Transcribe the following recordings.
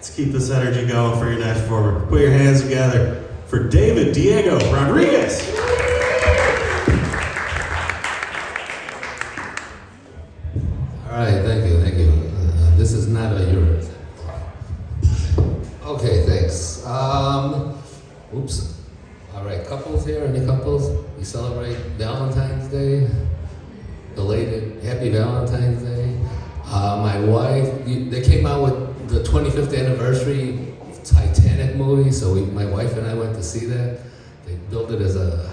keep this energy going for your next performer. Put your hands together for David Diego Rodriguez. All right, thank you. This is not a Euro. Okay, thanks. Oops. All right, couples here, any couples? We celebrate Valentine's Day. Belated Happy Valentine's Day. My wife, they came out with the 25th anniversary Titanic movie, so my wife and I went to see that. They built it as a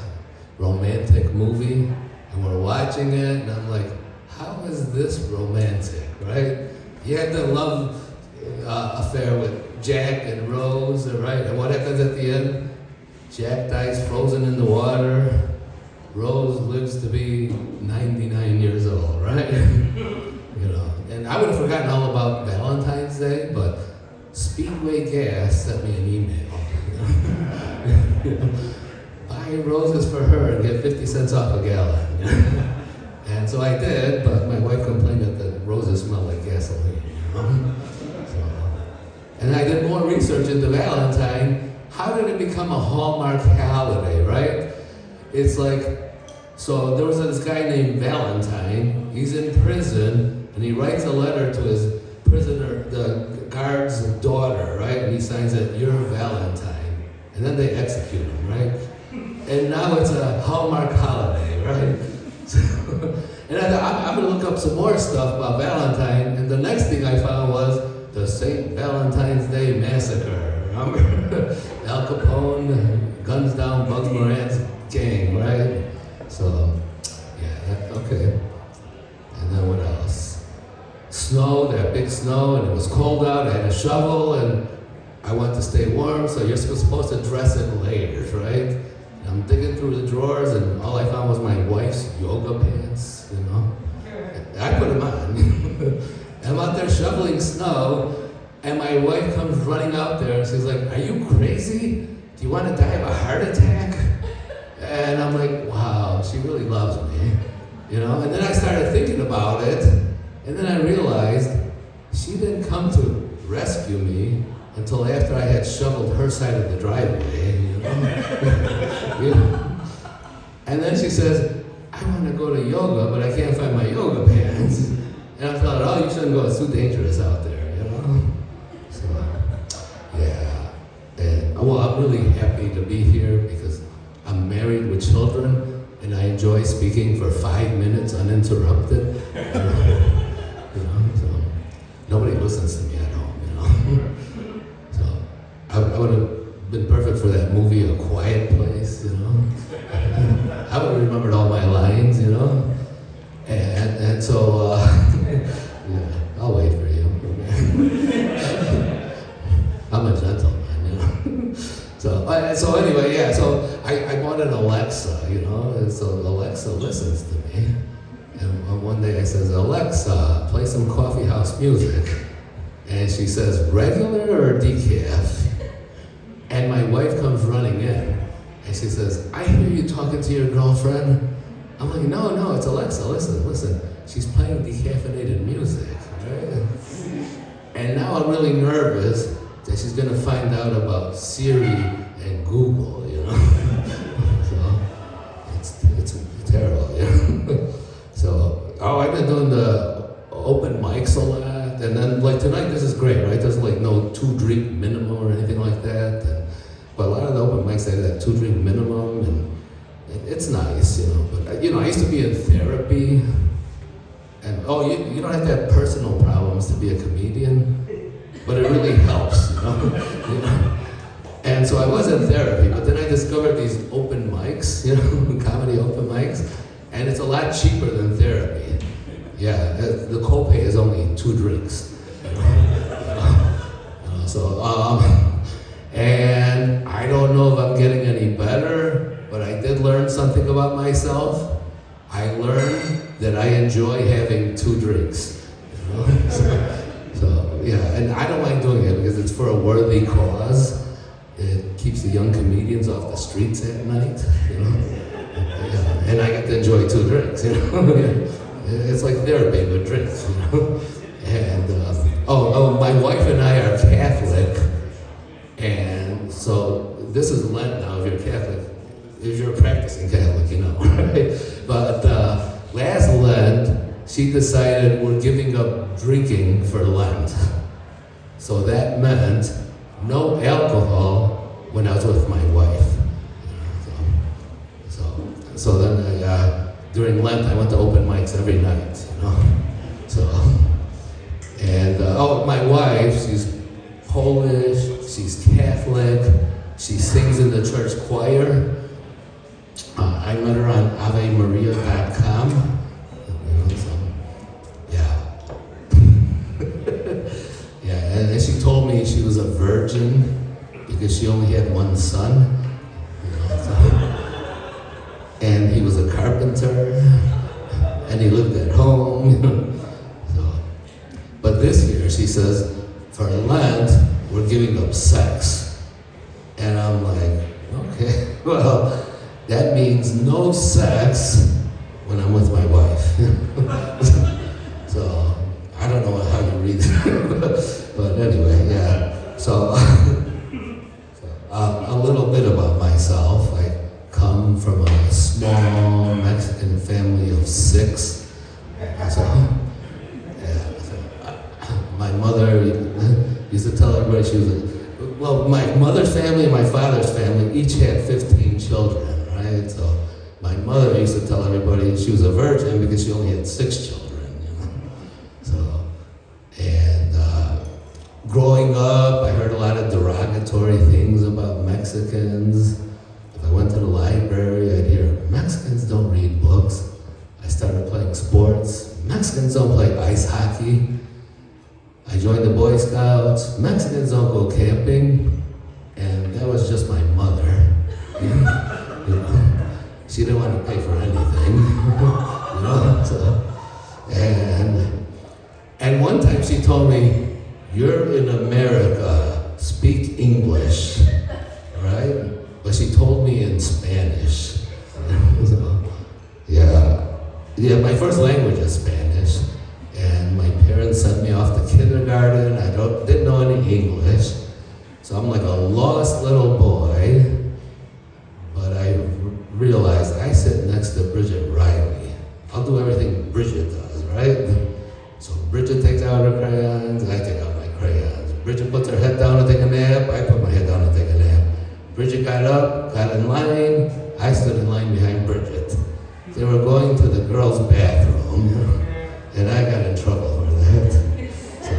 romantic movie, and we're watching it, and I'm like, how is this romantic, right? You had the love affair with Jack and Rose, right? And what happens at the end? Jack dies frozen in the water. Rose lives to be 99 years old, right? You know, and I would have forgotten all about Valentine's Day, but Speedway Gas sent me an email. You know, buy roses for her and get 50 cents off a gallon. You know? And so I did, but my wife complained that the roses smell like gasoline. You know? And I did more research into Valentine. How did it become a Hallmark holiday, right? It's like, so there was this guy named Valentine. He's in prison, and he writes a letter to his prisoner, the guard's daughter, right? And he signs it, "You're Valentine." And then they execute him, right? And now it's a Hallmark holiday, right? And I thought, I'm gonna look up some more stuff about Valentine, and the next thing I found was the St. Valentine's Day Massacre. Remember? Al Capone guns down Bugs Moran's gang, right? So, yeah, okay. And then what else? Snow, that big snow, and it was cold out. I had a shovel, and I want to stay warm, so you're supposed to dress in layers, right? And I'm digging through the drawers, and all I found was my wife's yoga pants, you know? I put them on. I'm out there shoveling snow, and my wife comes running out there, and she's like, "Are you crazy? Do you want to die of a heart attack?" And I'm like, wow, she really loves me, you know? And then I started thinking about it, and then I realized she didn't come to rescue me until after I had shoveled her side of the driveway, you know? You know? And then she says, "I want to go to yoga, but I can't find my yoga pants." And I thought, oh, you shouldn't go, it's too dangerous out there, you know? So, yeah. And, well, I'm really happy to be here because I'm married with children, and I enjoy speaking for 5 minutes uninterrupted. You know, so nobody listens to me at home, you know. So I would have been perfect for that movie, A Quiet Place, you know. I would have remembered all my lines, you know. And so, yeah, I'll wait for you. I'm a gentleman, you know. So anyway, yeah, so I bought an Alexa, you know, and so Alexa listens to me. And one day I says, "Alexa, play some coffee house music." And she says, "Regular or decaf?" And my wife comes running in, and she says, "I hear you talking to your girlfriend." I'm like, no, it's Alexa, listen. She's playing decaffeinated music, right? And now I'm really nervous that she's gonna find out about Siri and Google, you know? So, it's terrible, you know? So, I've been doing the open mics a lot, and then like tonight, this is great, right? There's like no 2-drink minimum or anything like that. But a lot of the open mics, they have that 2-drink minimum, and it's nice, you know. But, you know, I used to be in therapy, and you don't have to have personal problems to be a comedian, but it really helps, you know? You know? And so I was in therapy, but then I discovered these open mics, you know, comedy open mics, and it's a lot cheaper than therapy. Yeah, the copay is only 2 drinks. You know? And I don't know if I'm getting any better, but I did learn something about myself. I learned that I enjoy having 2 drinks. You know? So yeah, and I don't mind doing it because it's for a worthy cause. It keeps the young comedians off the streets at night, you know. Yeah, and I get to enjoy 2 drinks, you know. Yeah. It's like therapy with drinks, you know. And my wife and I are Catholic, she decided we're giving up drinking for Lent. So that meant no alcohol when I was with my wife. So then during Lent I went to open mics every night, So, and my wife, she's Polish, she's Catholic, she sings in the church choir. I met her on AveMaria.com. Yeah, and she told me she was a virgin because she only had one son. And he was a carpenter, and he lived at home. But this year, she says, for Lent, we're giving up sex. And I'm like, okay, well, that means no sex when I'm with my wife. So, I don't know how you read it, but anyway, yeah. So, a little bit about myself. I come from a small Mexican family of 6. My mother used to tell everybody she was my mother's family and my father's family each had 15 children, right? So my mother used to tell everybody she was a virgin because she only had 6 children, So, and growing up, I heard a lot of derogatory things about Mexicans. If I went to the library, I'd hear, Mexicans don't read books. I started playing sports. Mexicans don't play ice hockey. I joined the Boy Scouts. Mexicans don't go camping. And that was just my mother. She didn't want to pay for anything. And one time she told me, you're in America, speak English, right? But she told me in Spanish. Yeah, my first language is Spanish. And my parents sent me off to kindergarten. I didn't know any English. So I'm like a lost little boy. But I realized I sit next to Bridget Riley. I'll do everything Bridget does, right? So Bridget takes out her crayons, I take out my crayons. Bridget puts her head down to take a nap, I put my head down to take a nap. Bridget got up, got in line, I stood in line behind Bridget. They were going to the girls' bathroom, and I got in trouble for that. So,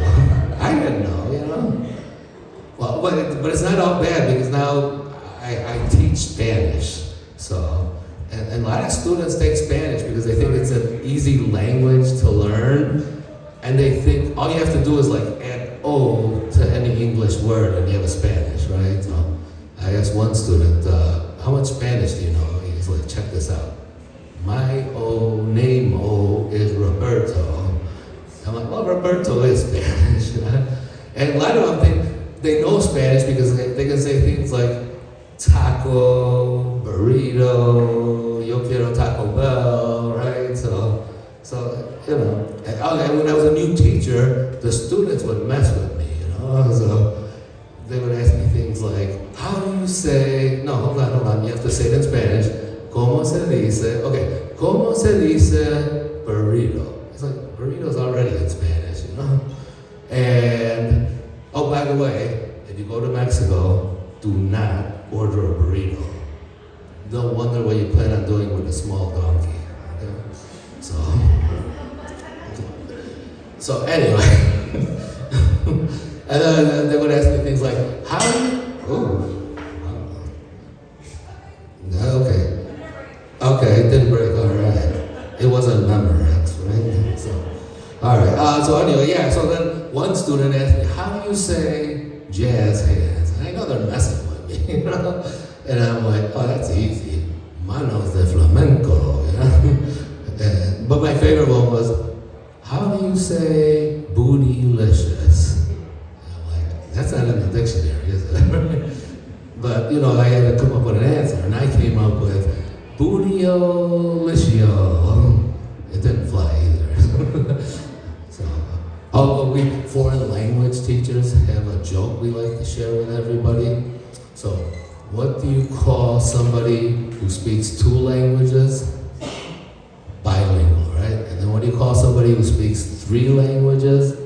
I didn't know, Well, but it's not all bad because now I teach Spanish. So, and a lot of students take Spanish because they think it's an easy language to learn. And they think all you have to do is like add O to any English word and you have a Spanish, right? So I asked one student, how much Spanish do you know? He's like, check this out. My name is Roberto. I'm like, well, Roberto is Spanish. And a lot of them think they know Spanish because they can say things like taco, burrito, yo quiero Taco Bell, right? So and when I was a new teacher, the students would mess with me, So they would ask me things like, how do you say, no, hold on, you have to say it in Spanish. ¿Cómo se dice? Okay, ¿cómo se dice burrito? It's like, burrito's already in Spanish, And, oh, by the way, if you go to Mexico, do not order a burrito. Don't wonder what you plan on doing with a small donkey. Okay? So anyway, and then they would ask me things like, how do you, okay, it didn't break, all right. It wasn't Memorex, right? So, all right, so anyway, so then one student asked me, how do you say jazz hands? And I know they're messing with me, And I'm like, oh, that's easy. Manos de flamenco, But my favorite one was, how do you say bootylicious? I'm like, that's not in the dictionary, is it? But, I had to come up with an answer, and I came up with bootylicious. It didn't fly either. So, we foreign language teachers have a joke we like to share with everybody. So, what do you call somebody who speaks 2 languages? Bilingual, right? And then what do you call somebody who 3 languages,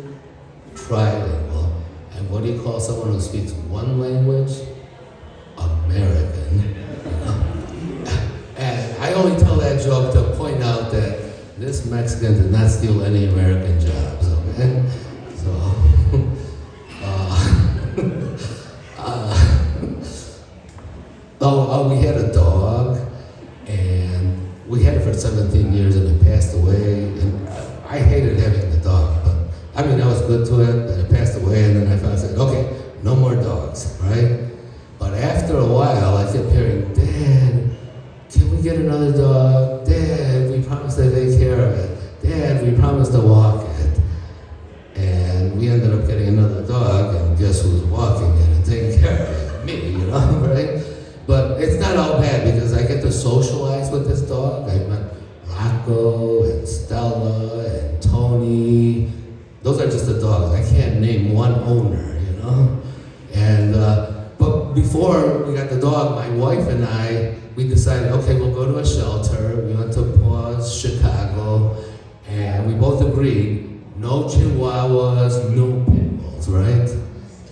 trilingual. And what do you call someone who speaks 1 language? American. And I only tell that joke to point out that this Mexican did not steal any American jobs, okay? So, we had a dog, and we had it for 17 years, and it passed away. And I hated having the dog, but I mean, I was good to it, and it passed away, and then I finally said, okay, no more dogs, right? But after a while, I kept hearing, Dad, can we get another dog? Dad, we promised to take care of it. Dad, we promised to walk it. And we ended up getting another dog, and guess who's walking it and taking care of it? Me, you know, right? But it's not all bad because I get to socialize with this dog. I met Rocco and Stella and Tony. Those are just the dogs. I can't name one owner, you know? And, but before we got the dog, my wife and I, we decided, okay, we'll go to a shelter. We went to Paws, Chicago, and we both agreed, no Chihuahuas, no pit bulls, right?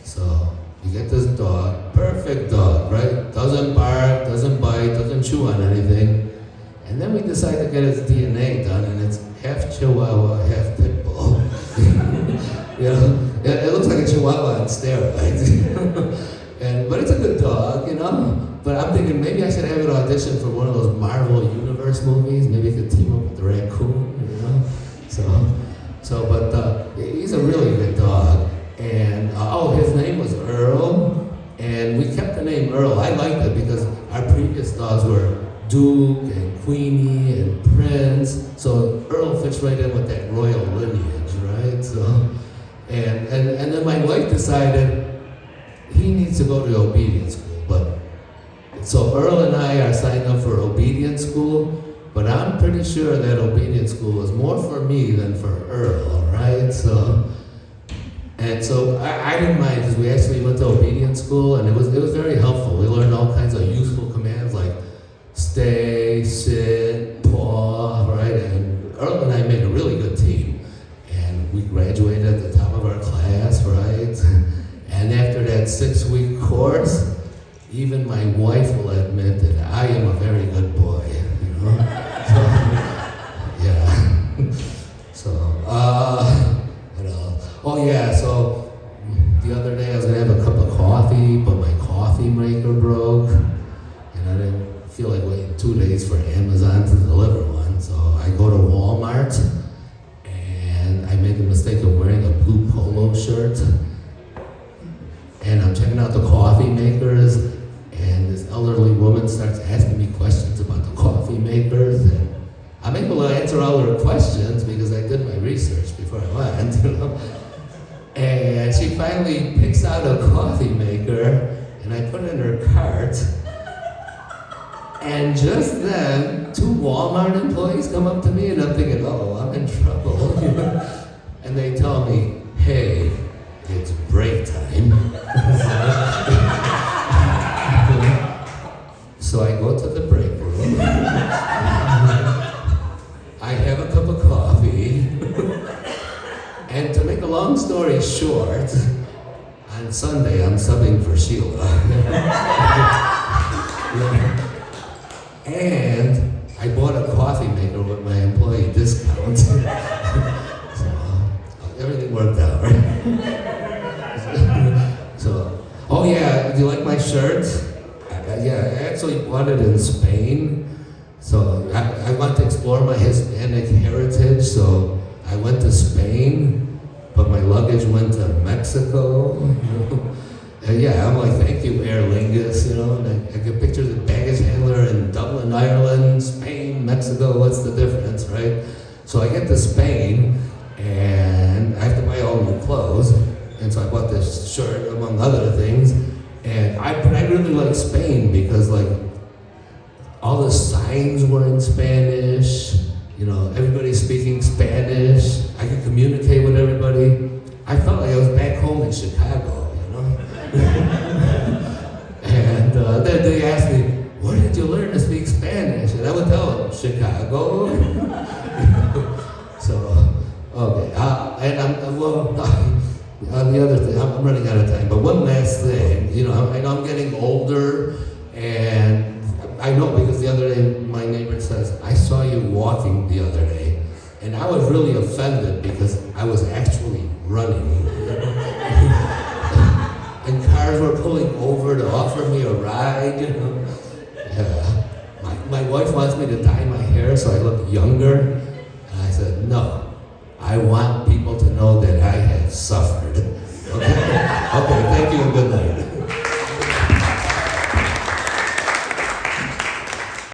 So you get this dog, perfect dog, right? Doesn't bark, doesn't bite, doesn't chew on anything. And then we decide to get its DNA done, and it's half Chihuahua, half pit bull. You know, it looks like a Chihuahua on steroids. But it's a good dog, you know? But I'm thinking maybe I should have it audition for one of those Marvel Universe movies. Maybe I could team up with the raccoon, you know? But he's a really good dog. And, his name was Earl. And we kept the name Earl. I liked it because our previous dogs were Duke and Queenie and Prince. So Earl fits right in with that royal lineage, right? So, and then my wife decided he needs to go to obedience school. So Earl and I are signed up for obedience school, but I'm pretty sure that obedience school is more for me than for Earl, all right? So I didn't mind because we actually went to obedience school, and it was very helpful. We learned all kinds of useful commands like stay, sit, paw, right? And Earl and I made a really good team, and we graduated at the top of our class, right? And after that 6-week course, even my wife will admit that I am a very good boy, you know? What else? Oh yeah, so the other day I was gonna have a cup of coffee, but my coffee maker broke, and I didn't feel like waiting 2 days for Amazon to deliver one, so I go to Walmart, and I made the mistake of wearing a blue polo shirt, and I'm checking out the coffee makers, and this elderly woman starts asking me questions about the coffee makers, and I'm able to answer all her questions because I did my research before I went, you know. And she finally picks out a coffee maker, and I put it in her cart. And just then, 2 Walmart employees come up to me, and I'm thinking, oh, I'm in trouble. And they tell me, hey, it's break time. So I go to the break room. I have a cup of coffee. And to make a long story short, on Sunday I'm subbing for Sheila. And I bought a coffee maker with my employee discount. So everything worked out, right? Oh yeah, do you like my shirt? Yeah, I actually bought it in Spain. So I want to explore my Hispanic heritage, so I went to Spain, but my luggage went to Mexico. And yeah, I'm like, thank you, Aer Lingus, you know, and I get pictures of baggage handler in Dublin, Ireland, Spain, Mexico, what's the difference, right? So I get to Spain, and I have to buy all new clothes, and so I bought this shirt, among other things, but I really like Spain because, like, all the signs were in Spanish, you know, everybody's speaking Spanish, I could communicate with everybody. I felt like I was back home in Chicago, you know? And then they asked me, where did you learn to speak Spanish? And I would tell them, Chicago. So, okay, I'm running out of time, but one last thing. You know, I know I'm getting older, and I know because the other day my neighbor says, I saw you walking the other day, and I was really offended because I was actually running. And cars were pulling over to offer me a ride, you know. Yeah. My wife wants me to dye my hair so I look younger, and I said, no, I want